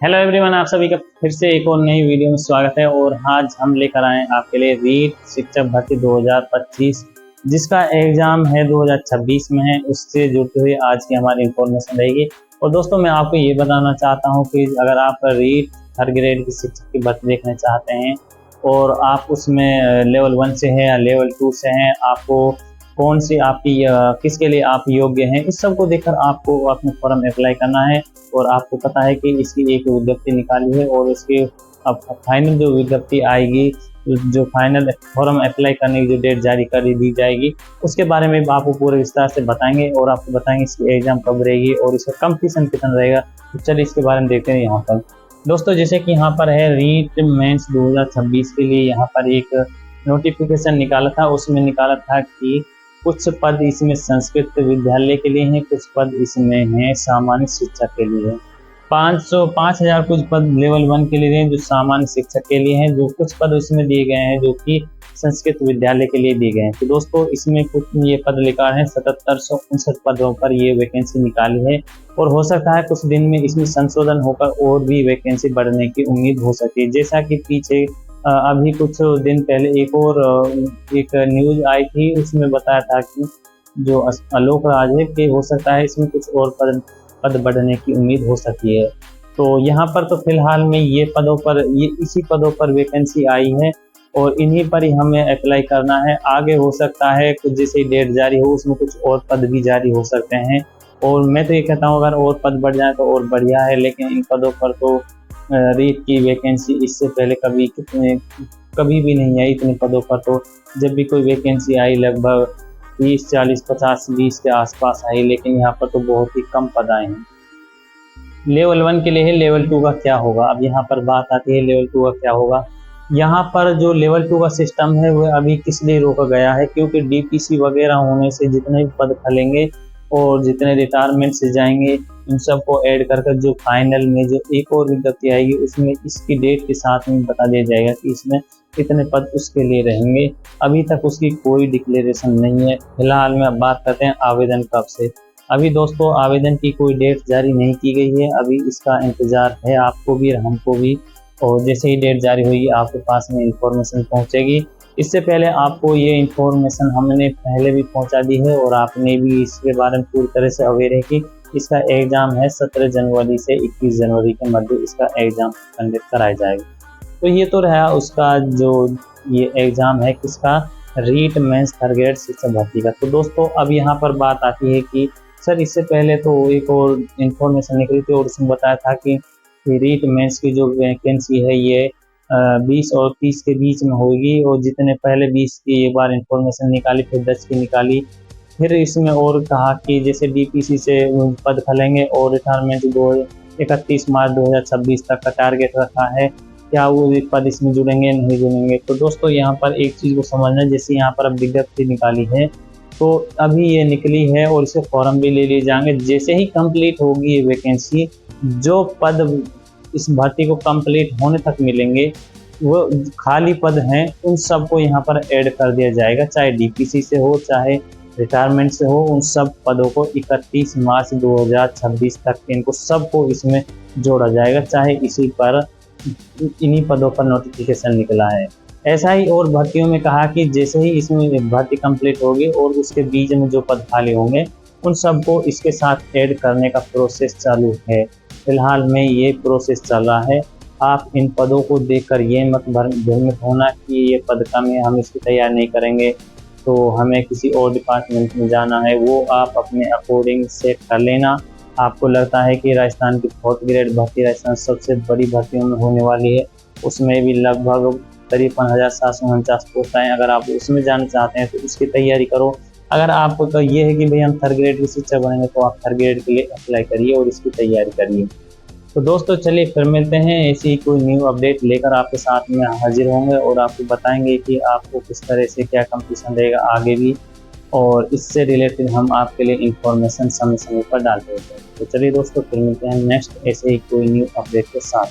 Hello everyone, आप सभी का फिर से एक और नई वीडियो में स्वागत है। और आज हम लेकर आए आपके लिए रीट शिक्षक भर्ती 2025 जिसका एग्जाम है 2026 में है, उससे जुड़ते हुए आज की हमारी इंफॉर्मेशन रहेगी। और दोस्तों, मैं आपको ये बताना चाहता हूँ कि अगर आप रीट थर्ड ग्रेड की शिक्षक की भर्ती देखना चाहते हैं और आप उसमें लेवल 1 से हैं या लेवल 2 से हैं, आपको कौन सी आपकी किसके लिए आप योग्य हैं, इस सब को देखकर आपको अपने फॉर्म अप्लाई करना है। और आपको पता है कि इसकी एक विज्ञप्ति निकाली है और इसकी अब फाइनल जो विज्ञप्ति आएगी, जो फाइनल फॉर्म अप्लाई करने की जो डेट जारी कर दी जाएगी, उसके बारे में आपको पूरे विस्तार से बताएंगे और आपको बताएंगे इसकी एग्जाम कब रहेगी और इसका कंपटीशन कितना रहेगा। तो चलिए इसके बारे में देखते हैं। यहाँ पर दोस्तों, जैसे कि यहाँ पर है रीट मेंस 2026 के लिए यहाँ पर एक नोटिफिकेशन निकाला था। उसमें निकाला था कि कुछ पद इसमें संस्कृत विद्यालय के लिए हैं, कुछ पद इसमें हैं सामान्य शिक्षक के लिए। 5,000 कुछ पद लेवल 1 के लिए हैं जो सामान्य शिक्षक के लिए हैं, जो कुछ पद उसमें दिए गए हैं जो कि संस्कृत विद्यालय के लिए दिए गए हैं। तो दोस्तों, इसमें कुछ ये पद लिखा है 7759 पदों पर ये वैकेंसी निकाली है और हो सकता है कुछ दिन में इसमें संशोधन होकर और भी वैकेंसी बढ़ने की उम्मीद हो सकती है। जैसा कि पीछे अभी कुछ दिन पहले एक न्यूज आई थी, उसमें बताया था कि जो आलोक राज है कि हो सकता है इसमें कुछ और पद बढ़ने की उम्मीद हो सकती है। तो यहाँ पर तो फिलहाल में ये इसी पदों पर वैकेंसी आई है और इन्हीं पर ही हमें अप्लाई करना है। आगे हो सकता है कुछ जैसे डेट जारी हो उसमें कुछ और पद भी जारी हो सकते हैं। और मैं तो ये कहता हूँ अगर और पद बढ़ जाए तो और बढ़िया है, लेकिन इन पदों पर तो रीट की वैकेंसी इससे पहले कभी भी नहीं आई इतने पदों पर। तो जब भी कोई वैकेंसी आई लगभग 30, 40, 50, 20 के आसपास आई, लेकिन यहाँ पर तो बहुत ही कम पद आए हैं। लेवल 1 के लिए है, लेवल 2 का क्या होगा? अब यहाँ पर बात आती है लेवल 2 का क्या होगा। यहाँ पर जो लेवल 2 का सिस्टम है वो अभी किस लिए रोका गया है, क्योंकि डीपीसी वगैरह होने से जितने भी पद खलेंगे और जितने रिटायरमेंट से जाएंगे उन सबको ऐड कर जो फाइनल में जो एक और विज्ञप्ति आएगी उसमें इसकी डेट के साथ में बता दिया जाएगा कि इसमें कितने पद उसके लिए रहेंगे। अभी तक उसकी कोई डिक्लेरेशन नहीं है। फिलहाल में अब बात करते हैं आवेदन कब से। अभी दोस्तों, आवेदन की कोई डेट जारी नहीं की गई है, अभी इसका इंतजार है आपको भी और हमको भी। और जैसे ही डेट जारी होगी आपके पास में इंफॉर्मेशन पहुंचेगी। इससे पहले आपको ये इंफॉर्मेशन हमने पहले भी पहुंचा दी है और आपने भी इसके बारे में पूरी तरह से अवेयर है कि इसका एग्जाम है 17 जनवरी से 21 जनवरी के मध्य इसका एग्जाम कंडक्ट कराया जाएगा। तो ये तो रहा उसका जो ये एग्जाम है किसका, रीट मेंस थर्ड ग्रेड शिक्षक भर्ती का। तो दोस्तों, अब यहाँ पर बात आती है कि सर इससे पहले तो एक और इन्फॉर्मेशन निकली थी और उसमें बताया था कि रीट मेंस की जो वैकेंसी है ये 20 और 30 के बीच में होगी। और जितने पहले 20 की एक बार इंफॉर्मेशन निकाली, फिर 10 की निकाली, फिर इसमें और कहा कि जैसे डीपीसी से पद खलेंगे और रिटायरमेंट 31 मार्च 2026 तक का टारगेट रखा है। क्या वो पद इसमें जुड़ेंगे नहीं जुड़ेंगे? तो दोस्तों, यहाँ पर एक चीज़ को समझना, जैसे यहाँ पर अब विज्ञप्ति निकाली है तो अभी ये निकली है और इसे फॉर्म भी ले लिए जाएंगे। जैसे ही कंप्लीट होगी ये वैकेंसी, जो पद इस भर्ती को कंप्लीट होने तक मिलेंगे वो खाली पद हैं उन सबको यहाँ पर ऐड कर दिया जाएगा, चाहे डीपीसी से हो चाहे रिटायरमेंट से हो। उन सब पदों को 31 मार्च 2026 तक इनको सबको इसमें जोड़ा जाएगा, चाहे इन्हीं पदों पर नोटिफिकेशन निकला है। ऐसा ही और भर्तियों में कहा कि जैसे ही इसमें भर्ती कंप्लीट होगी और उसके बीच में जो पद खाली होंगे उन सबको इसके साथ ऐड करने का प्रोसेस चालू है। फिलहाल में ये प्रोसेस चल रहा है। आप इन पदों को देखकर ये मत भ्रमित होना कि ये पद कम है, हम इसकी तैयारी नहीं करेंगे तो हमें किसी और डिपार्टमेंट में जाना है। वो आप अपने अकॉर्डिंग सेट कर लेना। आपको लगता है कि राजस्थान की फोर्थ ग्रेड भर्ती राजस्थान सबसे बड़ी भर्तियों में होने वाली है, उसमें भी लगभग 53,749 पोस्ट हैं। अगर आप उसमें जाना चाहते हैं तो उसकी तैयारी करो। अगर आपको ये है कि भाई हम थर्ड ग्रेड की शिक्षक बनेंगे तो आप थर्ड ग्रेड के लिए अप्लाई करिए और इसकी तैयारी करिए। तो दोस्तों, चलिए फिर मिलते हैं ऐसी कोई न्यू अपडेट लेकर आपके साथ में हाजिर होंगे और आपको बताएंगे कि आपको किस तरह से क्या कंपटीशन रहेगा आगे भी, और इससे रिलेटेड हम आपके लिए इंफॉर्मेशन समय समय पर डालते रहते हैं। तो चलिए दोस्तों, फिर मिलते हैं नेक्स्ट ऐसे ही कोई न्यू अपडेट के साथ।